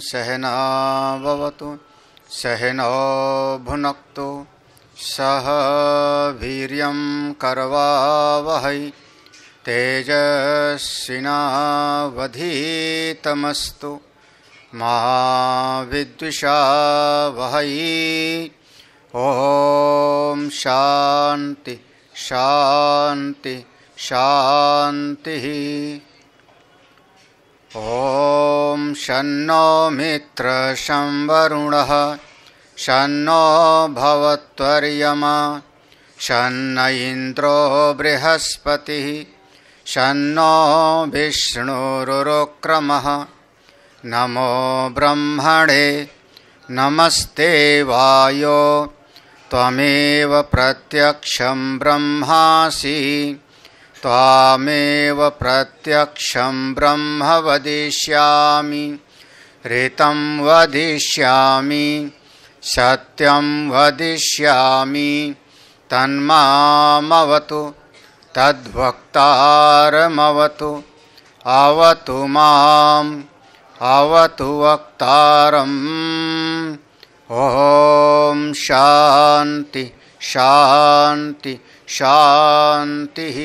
सहनाववतु सहनो भुनक्तु सह वीर्यं करवावहै तेजस्विनावधीतमस्तु मा विद्विषावहै। ओम शांति शांति शांति। ओम शन्नो मित्रः शं वरुणः शन्नो भवत्वर्यमा शन्न इंद्रो बृहस्पतिः शन्नो विष्णुरुक्रमः। नमो ब्रह्मणे नमस्ते वायो त्वमेव प्रत्यक्षं ब्रह्मासि त्वामेव प्रत्यक्षं ब्रह्म वदिष्यामि ऋतं वदिष्यामि सत्यं वदिष्यामि तन्मामवतु तद्वक्तारमवतु अवतु माम् अवतु वक्तारम्। ओम शांति शांति शांतिः।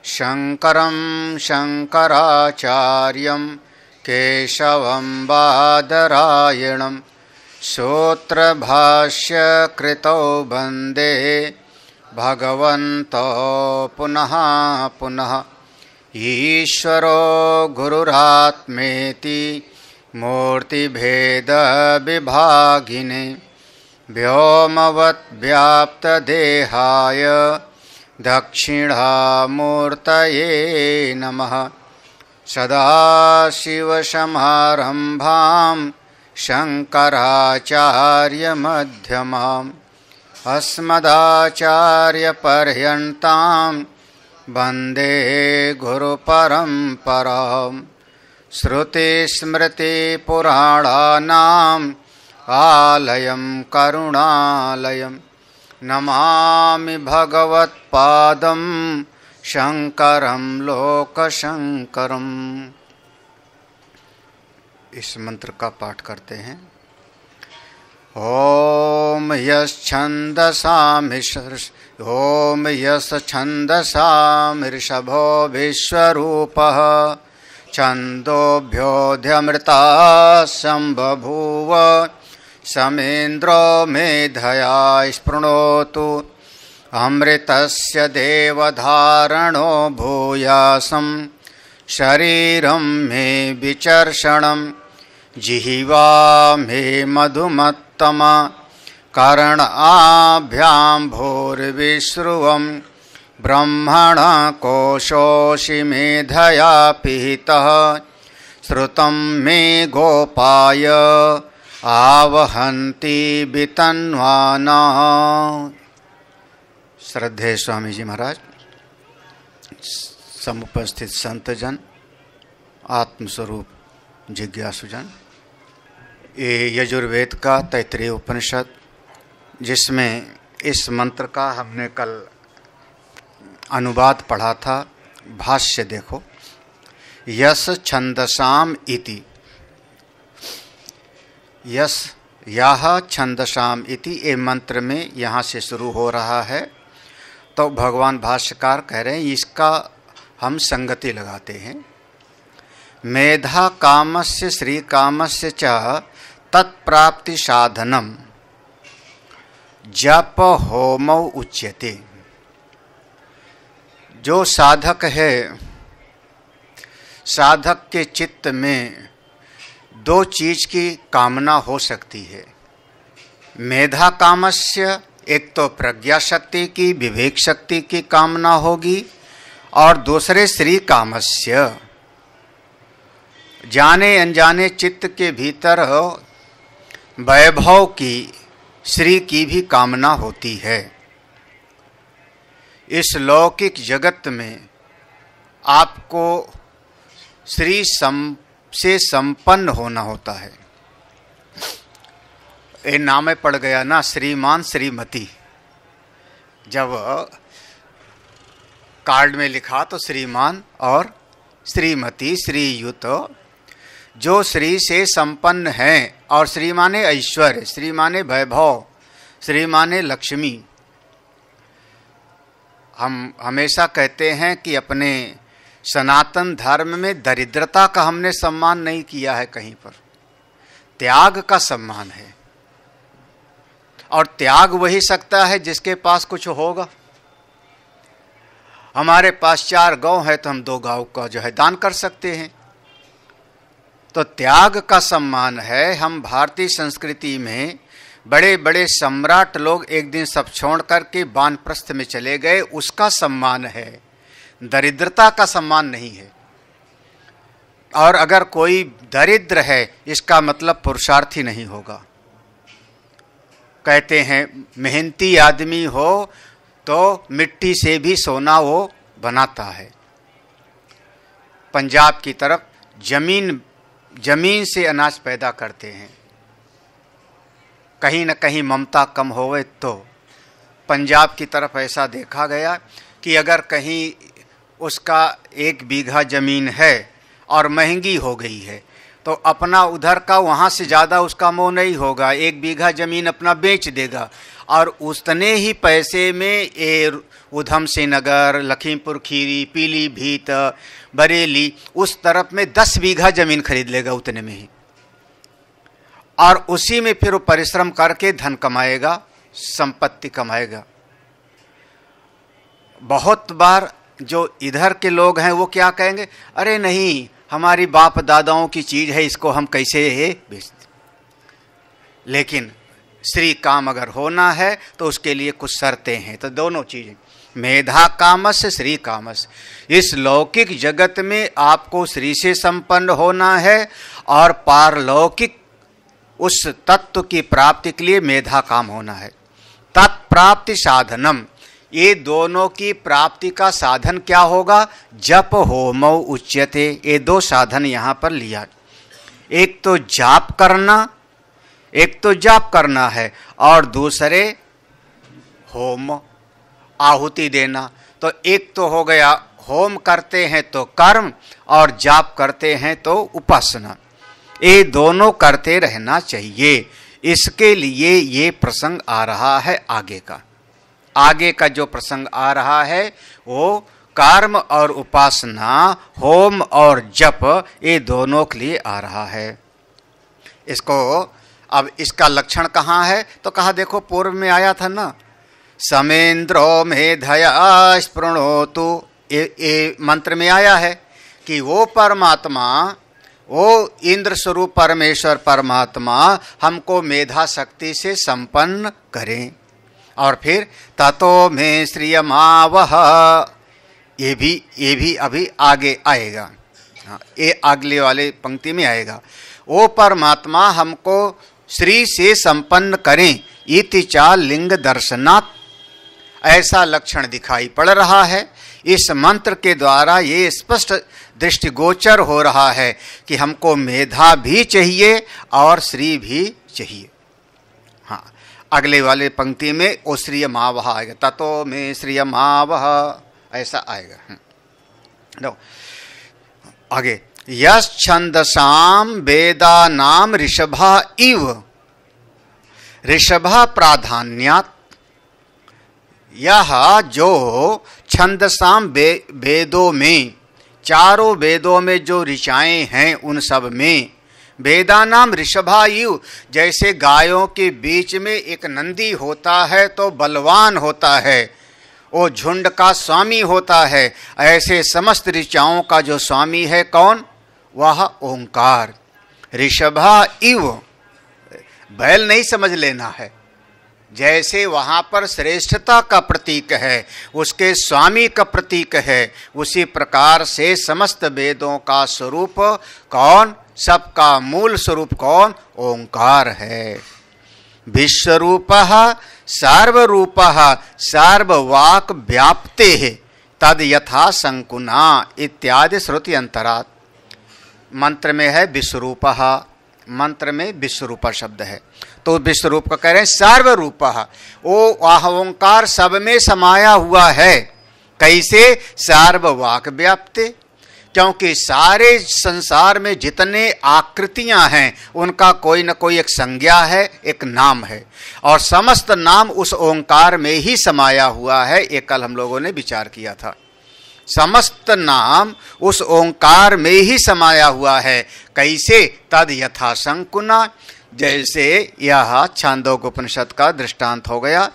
शंकरं शंकराचार्यं केशवं बादरायणं सूत्रभाष्यकृतौ वन्दे भगवन्तौ पुनः पुनः। ईश्वरो गुरुरात्मेति मूर्तिभेदविभागिने व्योमवद्व्याप्तदेहाय दक्षिणामूर्तये नमः। सदाशिवसमारम्भां शङ्कराचार्यमध्यमाम् अस्मदाचार्यपर्यन्तां वन्दे गुरुपरम्पराम्। श्रुतिस्मृतिपुराणानाम् आलयं करुणालयं नमामि भगवत्पादं शंकरं लोकशंकरम्। इस मंत्र का पाठ करते हैं। ओम यश्छन्दसामृषभो विश्वरूपः छन्दोभ्योऽध्यमृता सम्बभूव समेन्द्रो मेधया स्पृणोतु अमृतस्य देवधारणो भूयासं शरीरं मे विचर्षणं जिह्वा मे मधुमत्तमा कर्णाभ्यां भूर्विश्रुवं ब्रह्मण कोशोषि मेधया पिहितः श्रुतं मे गोपाय आवहन्ति वितन्वाना। श्रद्धेय स्वामी जी महाराज, समुपस्थित संतजन, आत्मस्वरूप जिज्ञासुजन, ये यजुर्वेद का तैत्तिरीय उपनिषद जिसमें इस मंत्र का हमने कल अनुवाद पढ़ा था, भाष्य देखो। यस छंदसाम इति, यस यह छंदसाम इति, ये मंत्र में यहाँ से शुरू हो रहा है। तो भगवान भाष्यकार कह रहे हैं इसका हम संगति लगाते हैं। मेधा कामस्य श्री कामस्य च तत्प्राप्ति साधनम जप होमौ उच्यते। जो साधक है, साधक के चित्त में दो चीज की कामना हो सकती है। मेधा कामस्य, एक तो प्रज्ञा शक्ति की, विवेक शक्ति की कामना होगी, और दूसरे श्री कामस्य, जाने अनजाने चित्त के भीतर वैभव की, श्री की भी कामना होती है। इस लौकिक जगत में आपको श्री से संपन्न होना होता है। ये नाम पड़ गया ना, श्रीमान श्रीमती। जब कार्ड में लिखा तो श्रीमान और श्रीमती, श्रीयुत, जो श्री से संपन्न हैं, और श्री माने ऐश्वर्य, श्री माने वैभव, श्री माने लक्ष्मी। हम हमेशा कहते हैं कि अपने सनातन धर्म में दरिद्रता का हमने सम्मान नहीं किया है कहीं पर, त्याग का सम्मान है। और त्याग वही सकता है जिसके पास कुछ होगा। हमारे पास 4 गौ है तो हम 2 गौ का जो है दान कर सकते हैं। तो त्याग का सम्मान है। हम भारतीय संस्कृति में बड़े बड़े सम्राट लोग एक दिन सब छोड़ करके वानप्रस्थ में चले गए, उसका सम्मान है, दरिद्रता का सम्मान नहीं है। और अगर कोई दरिद्र है, इसका मतलब पुरुषार्थी नहीं होगा। कहते हैं मेहनती आदमी हो तो मिट्टी से भी सोना वो बनाता है। पंजाब की तरफ जमीन से अनाज पैदा करते हैं। कहीं न कहीं ममता कम होवे तो पंजाब की तरफ ऐसा देखा गया कि अगर कहीं उसका 1 बीघा जमीन है और महंगी हो गई है तो अपना उधर का वहाँ से ज़्यादा उसका मोह नहीं होगा, 1 बीघा जमीन अपना बेच देगा और उतने ही पैसे में ये उधम सिंह नगर, लखीमपुर खीरी, पीलीभीत, बरेली, उस तरफ में 10 बीघा जमीन खरीद लेगा उतने में ही, और उसी में फिर वो परिश्रम करके धन कमाएगा, संपत्ति कमाएगा। बहुत बार जो इधर के लोग हैं वो क्या कहेंगे, अरे नहीं हमारी बाप दादाओं की चीज है, इसको हम कैसे बेचते। लेकिन श्री काम अगर होना है तो उसके लिए कुछ शर्तें हैं। तो दोनों चीजें, मेधा कामस, श्री कामस। इस लौकिक जगत में आपको श्री से संपन्न होना है और पारलौकिक उस तत्व की प्राप्ति के लिए मेधा काम होना है। तत्प्राप्ति साधनम, ये दोनों की प्राप्ति का साधन क्या होगा, जप होमौ उच्यते। ये 2 साधन यहाँ पर लिया। एक तो जाप करना है और दूसरे होम, आहुति देना। तो एक तो हो गया होम करते हैं तो कर्म, और जाप करते हैं तो उपासना। ये दोनों करते रहना चाहिए। इसके लिए ये प्रसंग आ रहा है आगे का जो प्रसंग आ रहा है वो कर्म और उपासना, होम और जप, ये दोनों के लिए आ रहा है। इसको अब इसका लक्षण कहाँ है, तो कहा देखो पूर्व में आया था ना, समेंद्रो मेधया स्पृणोतु, ये मंत्र में आया है कि वो परमात्मा, वो इंद्र स्वरूप परमेश्वर परमात्मा हमको मेधा शक्ति से संपन्न करें। और फिर ततो में श्रियमावह, ये भी अभी आगे आएगा। हाँ, ये अगले वाले पंक्ति में आएगा। वो परमात्मा हमको श्री से संपन्न करें, इति चा लिंग दर्शनात्, ऐसा लक्षण दिखाई पड़ रहा है। इस मंत्र के द्वारा ये स्पष्ट दृष्टिगोचर हो रहा है कि हमको मेधा भी चाहिए और श्री भी चाहिए। हाँ, अगले वाले पंक्ति में ओ श्रियमावह आएगा, ततो में श्रियमावह। ऐसा आएगा। लो आगे, यश छंदसाम वेदानाम ऋषभा इव ऋषभा प्राधान्यात्, यह जो छंदसाम वेदों में, चारों वेदों में जो ऋचाएं हैं उन सब में, वेदानाम ऋषभायु, जैसे गायों के बीच में एक नंदी होता है तो बलवान होता है, वो झुंड का स्वामी होता है, ऐसे समस्त ऋचाओं का जो स्वामी है कौन? वह ओंकार। ऋषभा इव, बैल नहीं समझ लेना है, जैसे वहां पर श्रेष्ठता का प्रतीक है, उसके स्वामी का प्रतीक है, उसी प्रकार से समस्त वेदों का स्वरूप कौन? सबका मूल स्वरूप कौन? ओंकार है। विश्वरूपः सार्वरूपः सार्ववाक् व्याप्तेः तद यथा संकुना इत्यादि श्रुति अंतरात्। मंत्र में है विश्वरूपः, मंत्र में विश्वरूप शब्द है, तो विश्वरूप का कह रहे हैं सार्वरूपः, वो ओंकार सब में समाया हुआ है। कैसे? सार्ववाक् व्याप्ते, क्योंकि सारे संसार में जितने आकृतियां हैं उनका कोई न कोई एक संज्ञा है, एक नाम है, और समस्त नाम उस ओंकार में ही समाया हुआ है। ये कल हम लोगों ने विचार किया था, समस्त नाम उस ओंकार में ही समाया हुआ है। कैसे? तद यथा संकुना, जैसे यह छांदोग्य उपनिषद का दृष्टांत हो गया।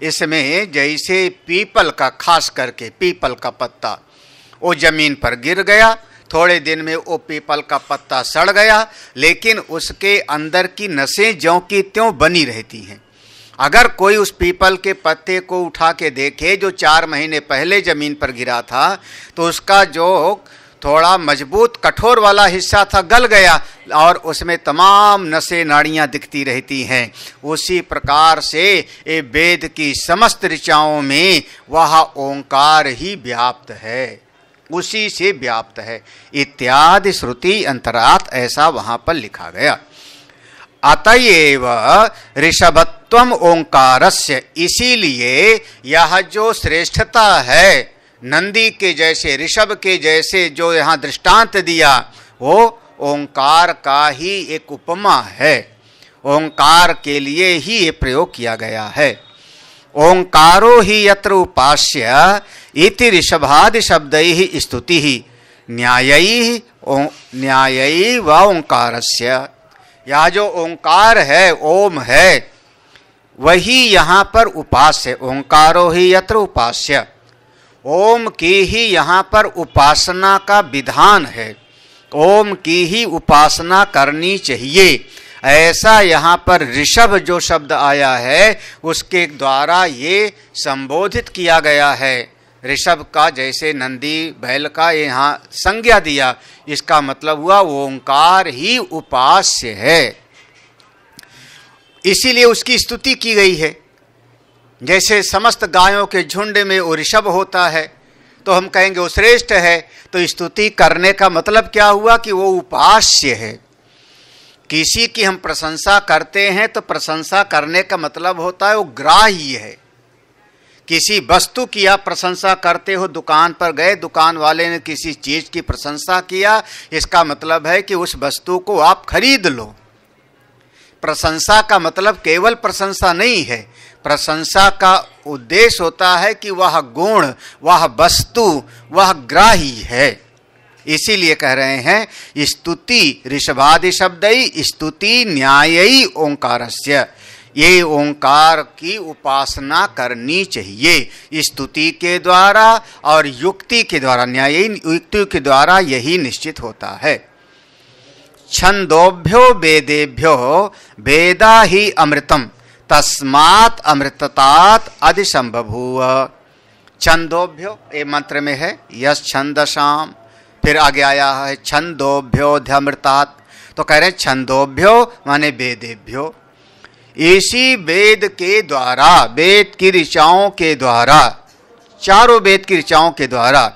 इसमें जैसे पीपल का, खास करके पीपल का पत्ता वो जमीन पर गिर गया, थोड़े दिन में वो पीपल का पत्ता सड़ गया, लेकिन उसके अंदर की नसें ज्यों की त्यों बनी रहती हैं। अगर कोई उस पीपल के पत्ते को उठा के देखे जो 4 महीने पहले जमीन पर गिरा था, तो उसका जो थोड़ा मजबूत कठोर वाला हिस्सा था गल गया और उसमें तमाम नसें नाड़ियां दिखती रहती हैं। उसी प्रकार से ये वेद की समस्त ऋचाओं में वह ओंकार ही व्याप्त है, उसी से व्याप्त है इत्यादि श्रुति अंतरात् ऐसा वहां पर लिखा गया। अतएव ऋषभत्वम ओंकारस्य, इसीलिए यह जो श्रेष्ठता है नंदी के जैसे, ऋषभ के जैसे जो यहाँ दृष्टांत दिया, वो ओंकार का ही एक उपमा है, ओंकार के लिए ही ये प्रयोग किया गया है। ओंकारो ही यत्र उपास्य इति ऋषभादि शब्दैः स्तुतिः न्यायैः व ओंकारस्य। यह जो ओंकार है, ओम है, वही यहाँ पर उपास्य। ओंकारो ही यत्र उपास्य, ओम की ही यहाँ पर उपासना का विधान है, ओम की ही उपासना करनी चाहिए। ऐसा यहाँ पर ऋषभ जो शब्द आया है उसके द्वारा ये संबोधित किया गया है। ऋषभ का जैसे नंदी बैल का यहाँ संज्ञा दिया, इसका मतलब हुआ ओंकार ही उपास्य है, इसीलिए उसकी स्तुति की गई है। जैसे समस्त गायों के झुंड में वो ऋषभ होता है तो हम कहेंगे वो श्रेष्ठ है, तो स्तुति करने का मतलब क्या हुआ कि वो उपास्य है। किसी की हम प्रशंसा करते हैं तो प्रशंसा करने का मतलब होता है वो ग्राह्य है। किसी वस्तु की आप प्रशंसा करते हो, दुकान पर गए, दुकान वाले ने किसी चीज की प्रशंसा किया, इसका मतलब है कि उस वस्तु को आप खरीद लो। प्रशंसा का मतलब केवल प्रशंसा नहीं है, प्रशंसा का उद्देश्य होता है कि वह गुण, वह वस्तु, वह ग्राही है। इसीलिए कह रहे हैं स्तुति ऋषभादि शब्दै स्तुति न्यायी ओंकारस्य, ये ओंकार की उपासना करनी चाहिए स्तुति के द्वारा और युक्ति के द्वारा, न्यायी युक्ति के द्वारा यही निश्चित होता है। छंदोभ्यो वेदेभ्यो वेदा ही अमृतम तस्मात् अमृततात् अधिसंबभूव। छंदोभ्यो ये मंत्र में है, यश छंदसाम, फिर आगे आया है छंदोभ्योऽध्यमृतात्, तो कह रहे हैं छंदोभ्यो माने वेदेभ्यो, इसी वेद के द्वारा, वेद की ऋचाओं के द्वारा, चारों वेद की ऋचाओं के द्वारा,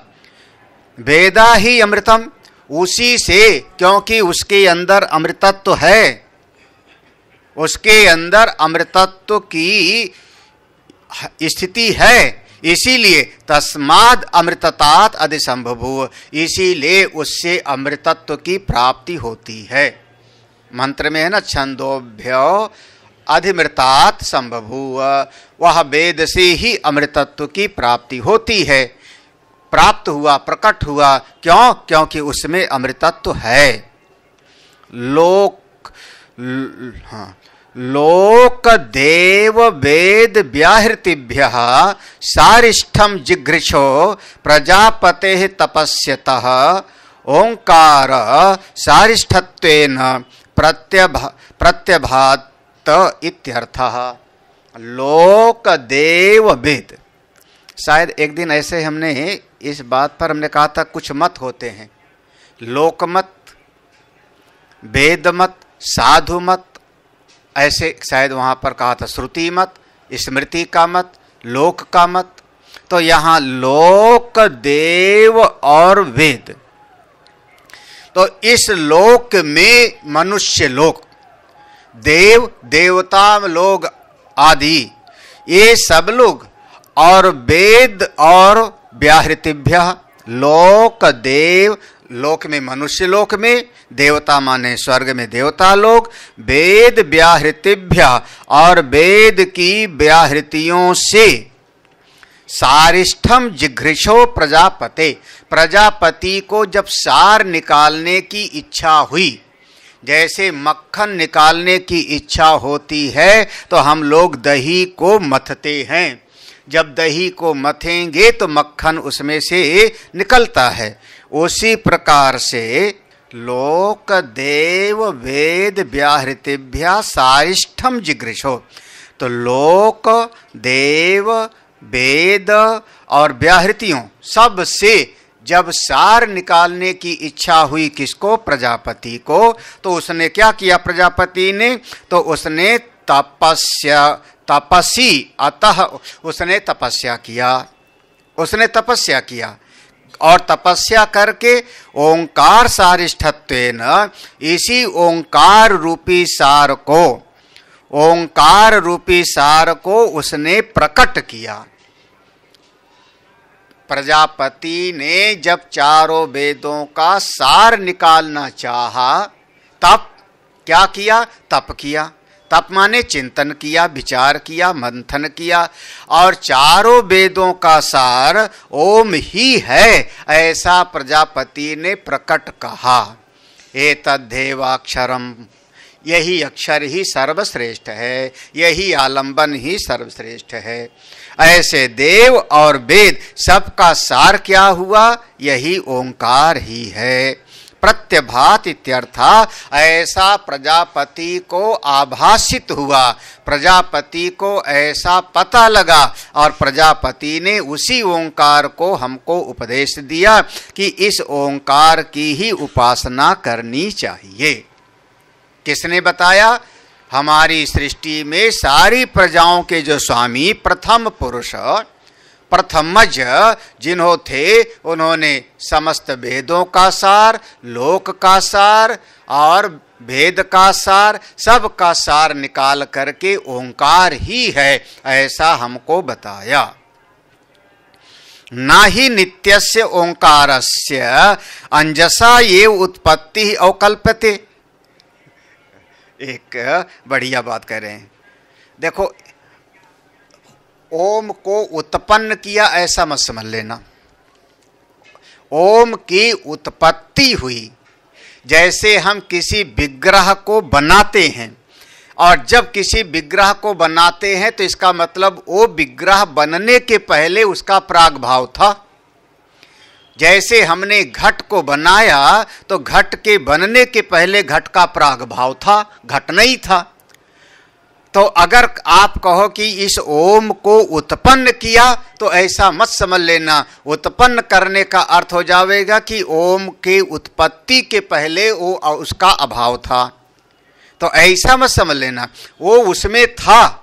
वेदा ही अमृतम, उसी से, क्योंकि उसके अंदर अमृतत्व है, उसके अंदर अमृतत्व की स्थिति है, इसीलिए तस्माद अमृततात अधिसंभव, इसीलिए उससे अमृतत्व की प्राप्ति होती है। मंत्र में है ना, छंदोभ्यो अधिमृतात संभव, वह वेद से ही अमृतत्व की प्राप्ति होती है। प्राप्त हुआ, प्रकट हुआ, क्यों? क्योंकि उसमें अमृतत्व है। लोक देव वेद व्याहृतिभ्यः सारिष्ठम जिघ्रिशो प्रजापते तपस्यतः ओंकार सारिष्ठत्वेन प्रत्यभात इत्यर्थः। लोक देव वेद, शायद एक दिन ऐसे हमने इस बात पर हमने कहा था, कुछ मत होते हैं, लोकमत, वेद मत, साधु मत, ऐसे शायद वहाँ पर कहा था, श्रुति मत, स्मृति का मत, लोक का मत। तो यहाँ लोक देव और वेद, तो इस लोक में मनुष्य लोक, देव देवता लोग आदि ये सब लोग, और वेद और व्याहृतिभ्य, लोक देव, लोक में मनुष्य लोक में, देवता माने स्वर्ग में देवता लोग, वेद व्याहृतिभ्य और वेद की व्याहृतियों से सारिष्ठम जिघ्रिशो प्रजापते, प्रजापति को जब सार निकालने की इच्छा हुई, जैसे मक्खन निकालने की इच्छा होती है तो हम लोग दही को मथते हैं, जब दही को मथेंगे तो मक्खन उसमें से निकलता है। उसी प्रकार से लोक देव वेद व्याहृतिभ्य सारिष्ठम जिघ्रिशो, तो लोक देव वेद और व्याहृतियों सब से जब सार निकालने की इच्छा हुई, किसको? प्रजापति को। तो उसने क्या किया प्रजापति ने? तो उसने तपसी, अतः उसने तपस्या किया, उसने तपस्या किया, और तपस्या करके ओंकार सारिष्ठत्वेन, इसी ओंकार रूपी सार को, ओंकार रूपी सार को उसने प्रकट किया। प्रजापति ने जब चारों वेदों का सार निकालना चाहा, तब क्या किया? तप किया। तप माने चिंतन किया, विचार किया, मंथन किया, और चारों वेदों का सार ओम ही है, ऐसा प्रजापति ने प्रकट कहा। एतद्धेवाक्षरम, यही अक्षर ही सर्वश्रेष्ठ है, यही आलंबन ही सर्वश्रेष्ठ है। ऐसे देव और वेद सबका सार क्या हुआ? यही ओंकार ही है। प्रत्यभात इत्यर्था, ऐसा प्रजापति को आभासित हुआ, प्रजापति को ऐसा पता लगा, और प्रजापति ने उसी ओंकार को हमको उपदेश दिया कि इस ओंकार की ही उपासना करनी चाहिए। किसने बताया? हमारी सृष्टि में सारी प्रजाओं के जो स्वामी, प्रथम पुरुष, प्रथमज जिन्हों थे, उन्होंने समस्त वेदों का सार, लोक का सार और वेद का सार, सब का सार निकाल करके ओंकार ही है, ऐसा हमको बताया। ना ही नित्यस्य ओंकारस्य अंजसा ये उत्पत्ति अवकल्प्यते। एक बढ़िया बात कह रहे हैं, देखो, ओम को उत्पन्न किया ऐसा मत समझ लेना। ओम की उत्पत्ति हुई, जैसे हम किसी विग्रह को बनाते हैं, और जब किसी विग्रह को बनाते हैं तो इसका मतलब वो विग्रह बनने के पहले उसका प्राग भाव था। जैसे हमने घट को बनाया तो घट के बनने के पहले घट का प्राग भाव था, घट नहीं था। तो अगर आप कहो कि इस ओम को उत्पन्न किया, तो ऐसा मत समझ लेना। उत्पन्न करने का अर्थ हो जाएगा कि ओम के उत्पत्ति के पहले वो उसका अभाव था, तो ऐसा मत समझ लेना। वो उसमें था,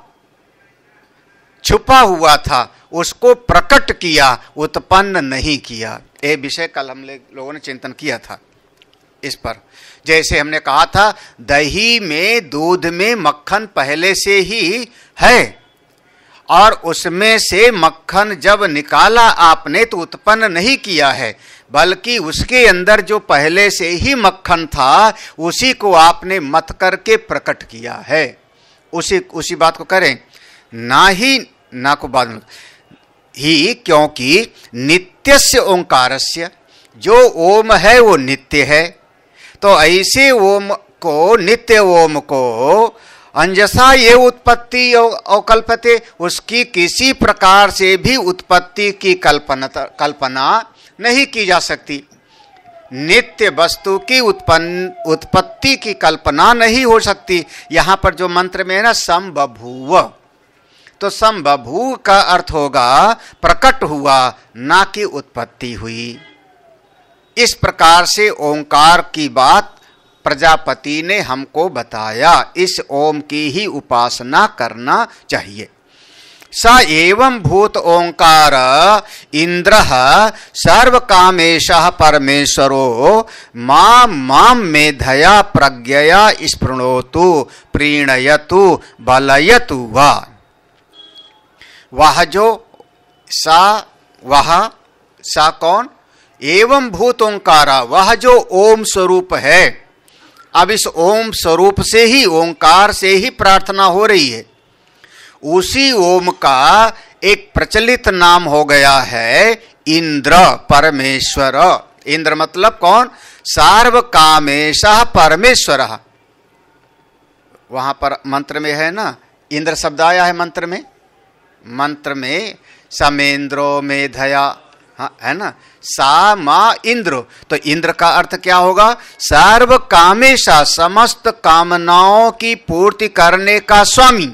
छुपा हुआ था, उसको प्रकट किया, उत्पन्न नहीं किया। ये विषय कल हम लोगों ने चिंतन किया था इस पर। जैसे हमने कहा था, दही में, दूध में मक्खन पहले से ही है, और उसमें से मक्खन जब निकाला आपने तो उत्पन्न नहीं किया है, बल्कि उसके अंदर जो पहले से ही मक्खन था उसी को आपने मथ करके प्रकट किया है। उसी बात को करें, ना ही ना को बाद में ही, क्योंकि नित्यस्य ओंकारस्य, जो ओम है वो नित्य है, तो ऐसे ओम को, नित्य ओम को अंजसा ये उत्पत्ति अकल्पते, उसकी किसी प्रकार से भी उत्पत्ति की कल्पना नहीं की जा सकती। नित्य वस्तु की उत्पत्ति की कल्पना नहीं हो सकती। यहां पर जो मंत्र में है ना संबभूव, तो संबभूव का अर्थ होगा प्रकट हुआ, ना कि उत्पत्ति हुई। इस प्रकार से ओंकार की बात प्रजापति ने हमको बताया। इस ओम की ही उपासना करना चाहिए। स एवं भूत ओंकार इंद्रः सर्व कामेशः परमेश्वरो मां मेधया प्रज्ञया स्पृणोतु प्रीणयतु बलयतु वा। वह जो सा कौन? एवं भूत ओंकारा, वह जो ओम स्वरूप है। अब इस ओम स्वरूप से ही, ओंकार से ही प्रार्थना हो रही है। उसी ओम का एक प्रचलित नाम हो गया है इंद्र, परमेश्वर। इंद्र मतलब कौन? सार्व कामेशः परमेश्वरः। वहां पर मंत्र में है ना, इंद्र शब्द आया है मंत्र में। मंत्र में समेंद्रो मेधया, हाँ है ना, सा मा इंद्र, तो इंद्र का अर्थ क्या होगा? सर्व कामेशा, समस्त कामनाओं की पूर्ति करने का स्वामी,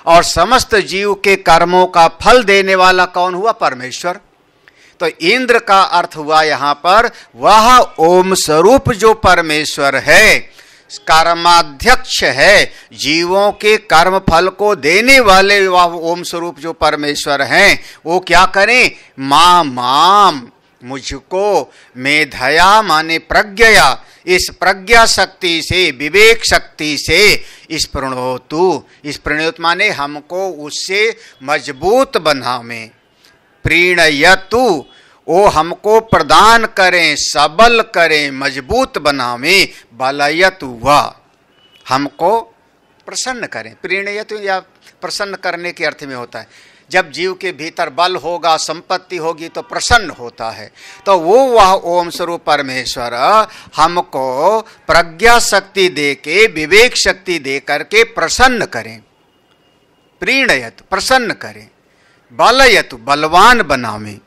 और समस्त जीव के कर्मों का फल देने वाला कौन हुआ? परमेश्वर। तो इंद्र का अर्थ हुआ यहां पर वह ओम स्वरूप जो परमेश्वर है, कर्माध्यक्ष है, जीवों के कर्म फल को देने वाले वह ओम स्वरूप जो परमेश्वर हैं, वो क्या करें? माम, मुझको, मेधया माने प्रज्ञया, इस प्रज्ञा शक्ति से, विवेक शक्ति से स्पृणोतु, स्पृणोत माने हमको उससे मजबूत बनावे, प्रीणयतु, वो हमको प्रदान करें, सबल करें, मजबूत बनावे, बलयतु वा, हमको प्रसन्न करें। प्रीणयतु या प्रसन्न करने के अर्थ में होता है। जब जीव के भीतर बल होगा, संपत्ति होगी तो प्रसन्न होता है। तो वह ओम स्वरूप परमेश्वर हमको प्रज्ञा शक्ति दे के, विवेक शक्ति दे करके प्रसन्न करें। प्रीणयतु, प्रसन्न करें, बलयतु, बलवान बनावे,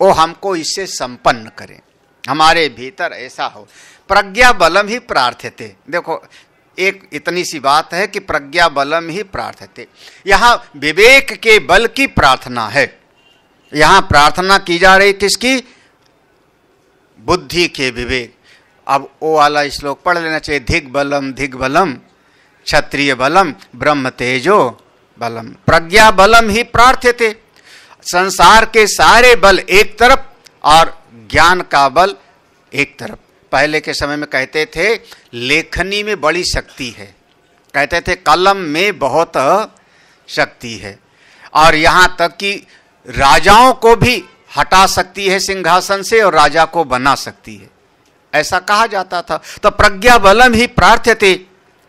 वो हमको इससे संपन्न करें, हमारे भीतर ऐसा हो। प्रज्ञा बलम ही प्रार्थ्यते। देखो एक इतनी सी बात है कि प्रज्ञा बलम ही प्रार्थ्यते, यहां विवेक के बल की प्रार्थना है। यहां प्रार्थना की जा रही किसकी? बुद्धि के विवेक। अब वो वाला श्लोक पढ़ लेना चाहिए, धिग बलम क्षत्रिय बलम ब्रह्म तेजो बलम, प्रज्ञा बलम ही प्रार्थ्यते। संसार के सारे बल एक तरफ और ज्ञान का बल एक तरफ। पहले के समय में कहते थे लेखनी में बड़ी शक्ति है, कहते थे कलम में बहुत शक्ति है, और यहां तक कि राजाओं को भी हटा सकती है सिंहासन से और राजा को बना सकती है, ऐसा कहा जाता था। तो प्रज्ञा बलम ही प्रार्थ्यते,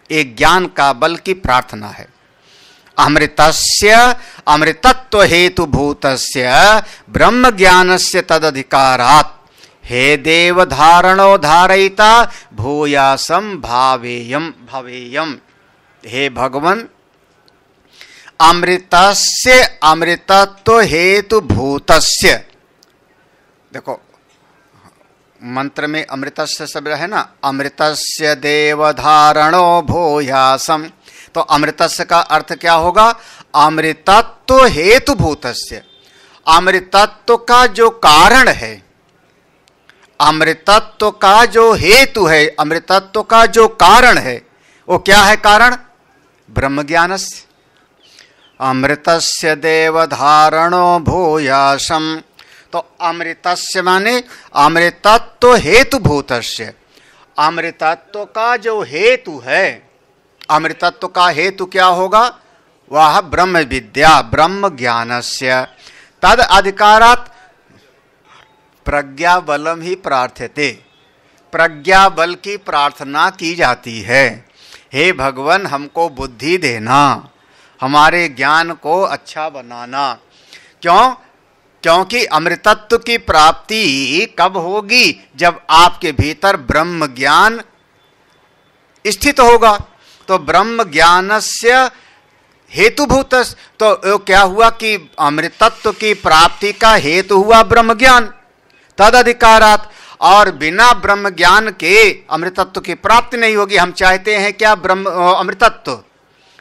एक ज्ञान का बल की प्रार्थना है। अमृतस्य अमृतत्व हेतु भूतस्य ब्रह्म ज्ञानस्य तदधिकारात् हे देव धारणो धारयिता भूयासम भावेयम। हे भगवान, अमृतस्य अमृतत्व हेतु भूतस्य, देखो मंत्र में अमृतस्य शब्द है ना, अमृतस्य देव धारणो भूयासम, तो अमृतस्य का अर्थ क्या होगा? अमृतत्व हेतु भूतस्य, अमृतत्व का जो कारण है, अमृतत्व का जो हेतु है, अमृतत्व का जो कारण है, वो क्या है कारण? ब्रह्म ज्ञानस्य। अमृतस्य देव धारणो भूयासम, तो अमृतस्य माने अमृतत्व हेतु भूतस्य, अमृतत्व का जो हेतु है, अमृतत्व का हेतु क्या होगा? वह ब्रह्म विद्या ब्रह्म ज्ञानस्य तद अधिकारात् प्रज्ञा बलम ही प्रार्थ्यते। प्रज्ञा बल की प्रार्थना की जाती है। हे भगवान, हमको बुद्धि देना, हमारे ज्ञान को अच्छा बनाना। क्यों? क्योंकि अमृतत्व की प्राप्ति कब होगी? जब आपके भीतर ब्रह्म ज्ञान स्थित होगा। तो ब्रह्म ज्ञानस्य हेतुभूत, तो क्या हुआ कि अमृतत्व की प्राप्ति का हेतु हुआ ब्रह्म ज्ञान। तद अधिकारात, और बिना ब्रह्म ज्ञान के अमृतत्व की प्राप्ति नहीं होगी। हम चाहते हैं क्या? अमृतत्व,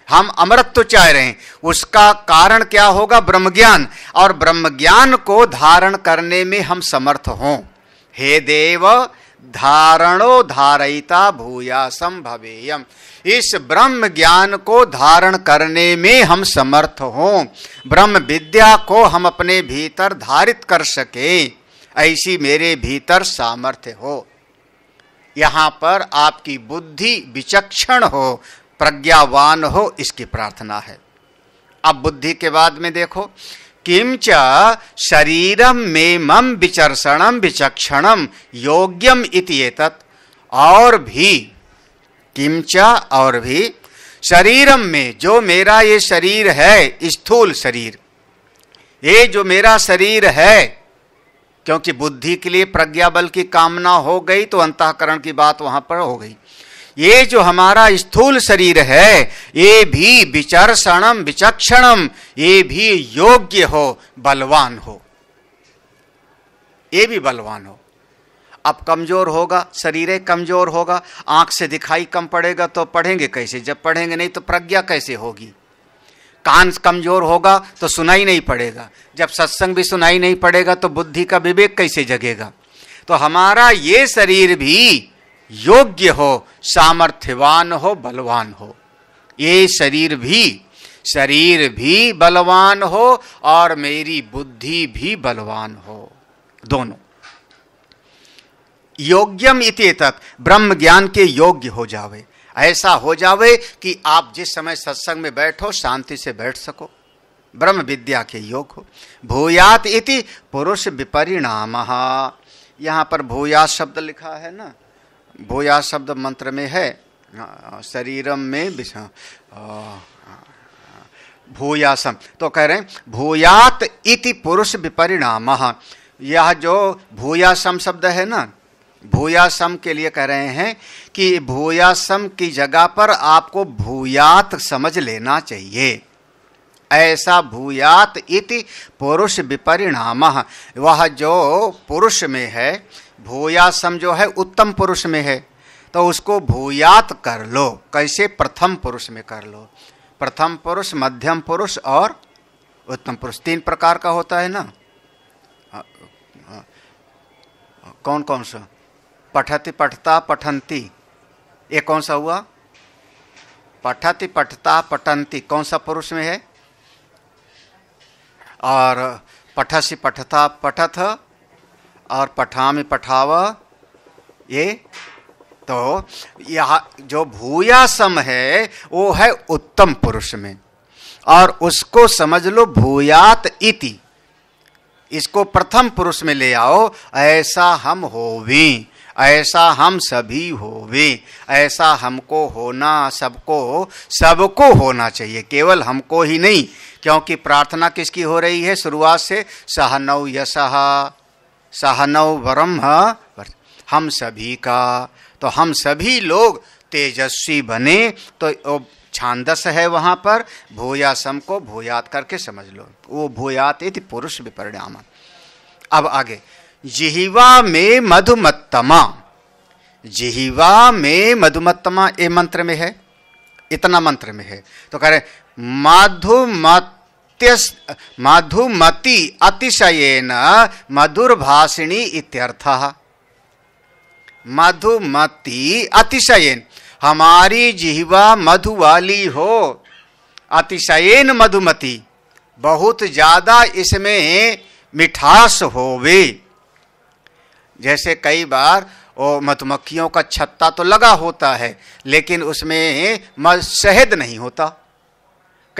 हम अमरत्व चाह रहे हैं। उसका कारण क्या होगा? ब्रह्म ज्ञान। और ब्रह्म ज्ञान को धारण करने में हम समर्थ हों। हे देव, धारणो धारयिता भूयासम भवेयम। इस ब्रह्म ज्ञान को धारण करने में हम समर्थ हों, ब्रह्म विद्या को हम अपने भीतर धारित कर सके, ऐसी मेरे भीतर सामर्थ्य हो। यहां पर आपकी बुद्धि विचक्षण हो, प्रज्ञावान हो, इसकी प्रार्थना है। अब बुद्धि के बाद में देखो, किंच शरीरम में मम विचर्षणम विचक्षणम योग्यम इति एतत्। और भी, किंच और भी, शरीरम में, जो मेरा ये शरीर है, स्थूल शरीर, ये जो मेरा शरीर है, क्योंकि बुद्धि के लिए प्रज्ञा बल की कामना हो गई तो अंतःकरण की बात वहां पर हो गई। ये जो हमारा स्थूल शरीर है, ये भी विचर्षणम विचक्षणम, ये भी योग्य हो, बलवान हो, ये भी बलवान हो। अब कमजोर होगा, शरीर कमजोर होगा, आंख से दिखाई कम पड़ेगा तो पढ़ेंगे कैसे? जब पढ़ेंगे नहीं तो प्रज्ञा कैसे होगी? कान कमजोर होगा तो सुनाई नहीं पड़ेगा, जब सत्संग भी सुनाई नहीं पड़ेगा तो बुद्धि का विवेक कैसे जगेगा? तो हमारा ये शरीर भी योग्य हो, सामर्थ्यवान हो, बलवान हो। ये शरीर भी बलवान हो और मेरी बुद्धि भी बलवान हो, दोनों। योग्यम इति एतत्, ब्रह्म ज्ञान के योग्य हो जावे। ऐसा हो जावे कि आप जिस समय सत्संग में बैठो शांति से बैठ सको, ब्रह्म विद्या के योग हो। भूयात इति पुरुष विपरिणामः। यहां पर भूयात शब्द लिखा है ना, भूयात शब्द मंत्र में है, शरीरम में भूयासम, तो कह रहे हैं भूयात इति पुरुष विपरिणामः। यह जो भूयासम शब्द है ना, भूयासम के लिए कह रहे हैं कि भूयासम की जगह पर आपको भूयात समझ लेना चाहिए। ऐसा भूयात इति पुरुष विपरिणामः, वह जो पुरुष में है, भूयासम जो है उत्तम पुरुष में है, तो उसको भूयात कर लो। कैसे? प्रथम पुरुष में कर लो। प्रथम पुरुष, मध्यम पुरुष और उत्तम पुरुष, तीन प्रकार का होता है ना। कौन कौन सा? पठति पठता पठंती, ये कौन सा हुआ? पठति पठता पठंती कौन सा पुरुष में है? और पठसि पठता पठथ और पठामि पठाव, ये तो यह जो भूयासम है वो है उत्तम पुरुष में, और उसको समझ लो भूयात इति, इसको प्रथम पुरुष में ले आओ। ऐसा हम होवी, ऐसा हम सभी होवे, ऐसा हमको होना, सबको होना चाहिए, केवल हमको ही नहीं। क्योंकि प्रार्थना किसकी हो रही है शुरुआत से? सहनौ यशः सहनौ ब्रह्म, हम सभी का। तो हम सभी लोग तेजस्वी बने, तो छांदस है वहां पर, भूयासम को भूयात करके समझ लो, वो भूयात इति पुरुष विपरिणाम। अब आगे, जिह्वा में मधुमत्तमा, जिह्वा में मधुमत्तमा, ये मंत्र में है, इतना मंत्र में है। तो कह रहे मधुमति अतिशयेन मधुरभाषिणी इत्यर्थः। मधुमति अतिशयेन, हमारी जिह्वा मधु वाली हो, अतिशयेन मधुमति, बहुत ज्यादा इसमें मिठास होवे। जैसे कई बार वो मधुमक्खियों का छत्ता तो लगा होता है, लेकिन उसमें शहद नहीं होता।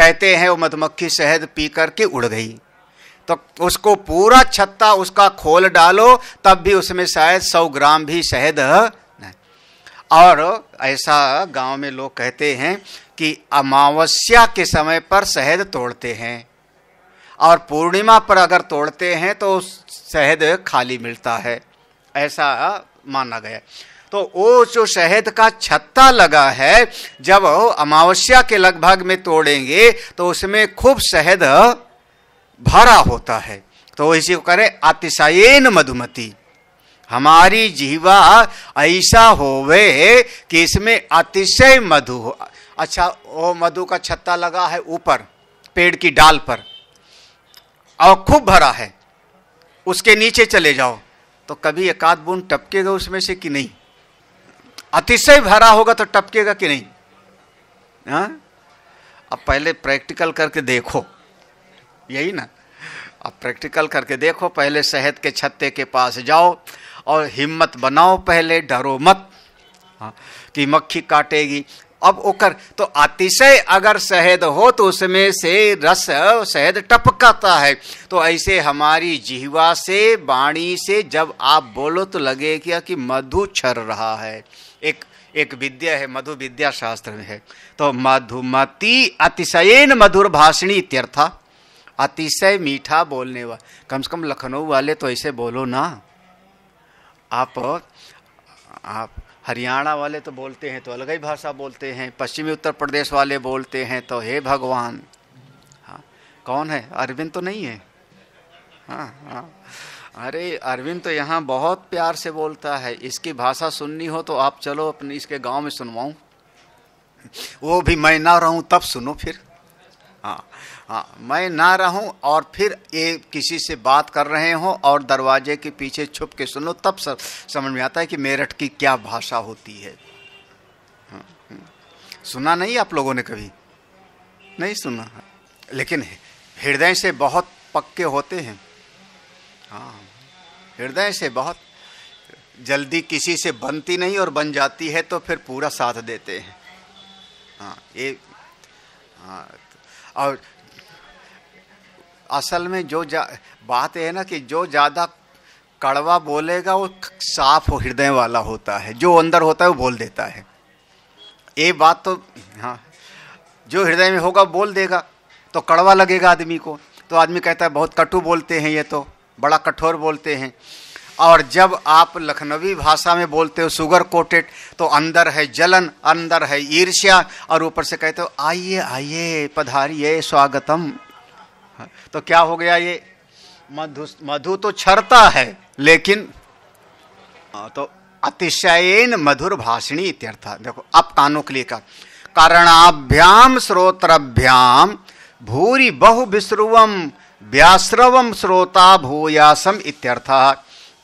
कहते हैं वो मधुमक्खी शहद पी करके उड़ गई, तो उसको पूरा छत्ता उसका खोल डालो तब भी उसमें शायद 100 ग्राम भी शहद नहीं। और ऐसा गांव में लोग कहते हैं कि अमावस्या के समय पर शहद तोड़ते हैं और पूर्णिमा पर अगर तोड़ते हैं तो शहद खाली मिलता है, ऐसा माना गया। तो वो जो शहद का छत्ता लगा है, जब अमावस्या के लगभग में तोड़ेंगे तो उसमें खूब शहद भरा होता है। तो इसी को करें अतिशयेन मधुमती, हमारी जीवा ऐसा होवे कि इसमें अतिशय मधु हो। अच्छा, वो मधु का छत्ता लगा है ऊपर पेड़ की डाल पर और खूब भरा है, उसके नीचे चले जाओ तो कभी एक आध बूंद टपकेगा उसमें से कि नहीं? अतिशय भरा होगा तो टपकेगा कि नहीं? हाँ, अब पहले प्रैक्टिकल करके देखो, यही ना, अब प्रैक्टिकल करके देखो। पहले शहद के छत्ते के पास जाओ और हिम्मत बनाओ, पहले डरो मत कि मक्खी काटेगी। अब ओकर तो अतिशय अगर शहद हो तो उसमें से रस शहद टपकाता है। तो ऐसे हमारी जिह्वा से, वाणी से जब आप बोलो तो लगेगा कि मधु छर रहा है। एक विद्या है, मधु विद्या शास्त्र में है। तो मधुमती अतिशयेन मधुर भाषणी इत्यर्थ, अतिशय मीठा बोलने वाला। कम से कम लखनऊ वाले तो ऐसे बोलो ना। आप हरियाणा वाले तो बोलते हैं तो अलग ही भाषा बोलते हैं, पश्चिमी उत्तर प्रदेश वाले बोलते हैं तो हे भगवान। हाँ, कौन है? अरविंद तो नहीं है? हाँ, अरे अरविंद तो यहाँ बहुत प्यार से बोलता है। इसकी भाषा सुननी हो तो आप चलो अपने इसके गांव में सुनवाऊं, वो भी मैं ना रहूं तब सुनो फिर। हाँ, मैं ना रहूं और फिर ये किसी से बात कर रहे हो और दरवाजे के पीछे छुप के सुनो, तब समझ में आता है कि मेरठ की क्या भाषा होती है। सुना नहीं आप लोगों ने? कभी नहीं सुना, लेकिन हृदय से बहुत पक्के होते हैं। हाँ, हृदय से बहुत जल्दी किसी से बनती नहीं, और बन जाती है तो फिर पूरा साथ देते हैं। हाँ, ये हाँ, और असल में जो बात है ना कि जो ज़्यादा कड़वा बोलेगा वो साफ हो हृदय वाला होता है, जो अंदर होता है वो बोल देता है। ये बात तो हाँ, जो हृदय में होगा बोल देगा तो कड़वा लगेगा आदमी को, तो आदमी कहता है बहुत कटु बोलते हैं, ये तो बड़ा कठोर बोलते हैं। और जब आप लखनवी भाषा में बोलते हो सुगर कोटेड, तो अंदर है जलन, अंदर है ईर्ष्या, और ऊपर से कहते हो आइए आइए पधारिए स्वागतम। तो क्या हो गया? ये मधु तो छरता है, लेकिन तो अतिशयेन मधुर भाषणी इत्यर्थ। देखो अब कानों के लिए का करणाभ्याम श्रोत्रभ्याम भूरि बहु विश्रुवम व्याश्रवम श्रोता भूयासम इत्यर्थ।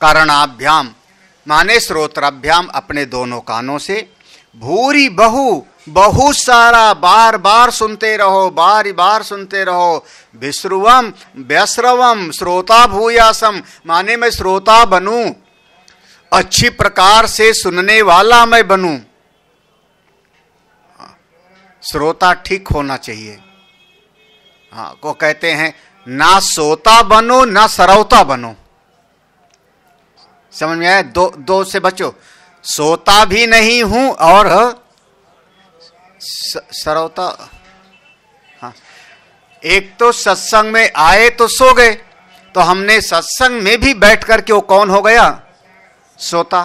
करणाभ्याम माने श्रोत्रभ्याम अपने दोनों कानों से, भूरि बहु बहुत सारा, बार बार सुनते रहो, बार बार सुनते रहो। विश्रुवम व्यश्रवम श्रोता भूयासम माने मैं श्रोता बनूं, अच्छी प्रकार से सुनने वाला मैं बनूं। श्रोता ठीक होना चाहिए। हाँ, को कहते हैं ना सोता बनो ना सरौता बनो। समझ में आया? दो से बचो, सोता भी नहीं हूं और सरौता। हाँ, एक तो सत्संग में आए तो सो गए, तो हमने सत्संग में भी बैठ करके वो कौन हो गया? सोता।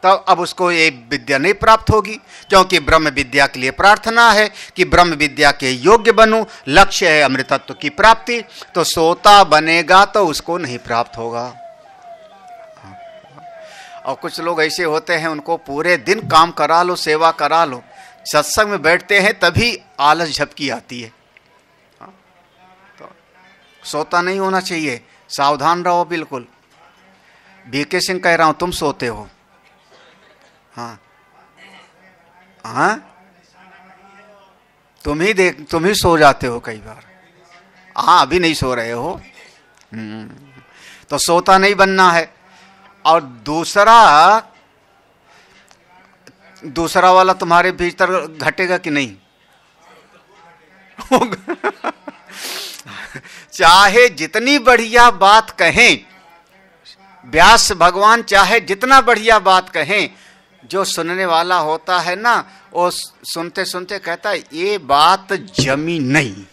तब अब उसको ये विद्या नहीं प्राप्त होगी, क्योंकि ब्रह्म विद्या के लिए प्रार्थना है कि ब्रह्म विद्या के योग्य बनूं, लक्ष्य है अमृतत्व की प्राप्ति। तो सोता बनेगा तो उसको नहीं प्राप्त होगा। और कुछ लोग ऐसे होते हैं, उनको पूरे दिन काम करा लो, सेवा करा लो, सत्संग में बैठते हैं तभी आलस झपकी आती है। तो सोता नहीं होना चाहिए, सावधान रहो बिल्कुल। बीके सिंह कह रहा हूं, तुम सोते हो। हाँ हाँ, तुम ही सो जाते हो कई बार। हाँ, अभी नहीं सो रहे हो। तो सोता नहीं बनना है। और दूसरा वाला तुम्हारे भीतर घटेगा कि नहीं? चाहे जितनी बढ़िया बात कहें, व्यास भगवान चाहे जितना बढ़िया बात कहें, जो सुनने वाला होता है ना, वो सुनते सुनते कहता है ये बात जमी नहीं।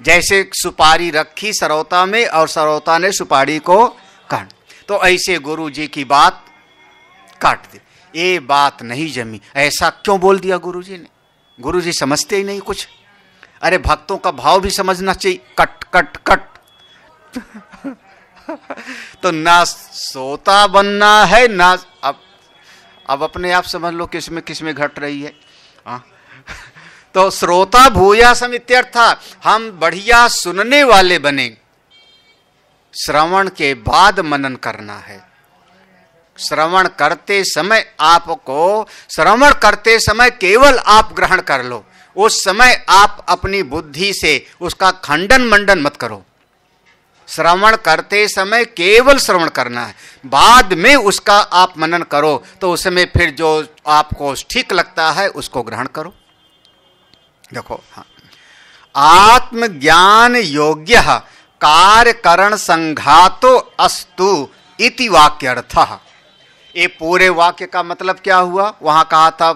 जैसे सुपारी रखी सरौता में और सरौता ने सुपारी को काट, तो ऐसे गुरु जी की बात काट दी, ये बात नहीं जमी। ऐसा क्यों बोल दिया गुरु जी ने? गुरु जी समझते ही नहीं कुछ। अरे भक्तों का भाव भी समझना चाहिए। कट कट कट तो ना सोता बनना है ना। अब अपने आप समझ लो किसमें घट रही है। तो श्रोता भूयासम इत्यर्थ, हम बढ़िया सुनने वाले बने। श्रवण के बाद मनन करना है। श्रवण करते समय आपको, श्रवण करते समय केवल आप ग्रहण कर लो, उस समय आप अपनी बुद्धि से उसका खंडन मंडन मत करो। श्रवण करते समय केवल श्रवण करना है, बाद में उसका आप मनन करो, तो उसमें फिर जो आपको ठीक लगता है उसको ग्रहण करो। देखो, हाँ, आत्मज्ञान योग्य कार्य करण संघातो अस्तु इति वाक्यर्थः। ये पूरे वाक्य का मतलब क्या हुआ? वहां कहा था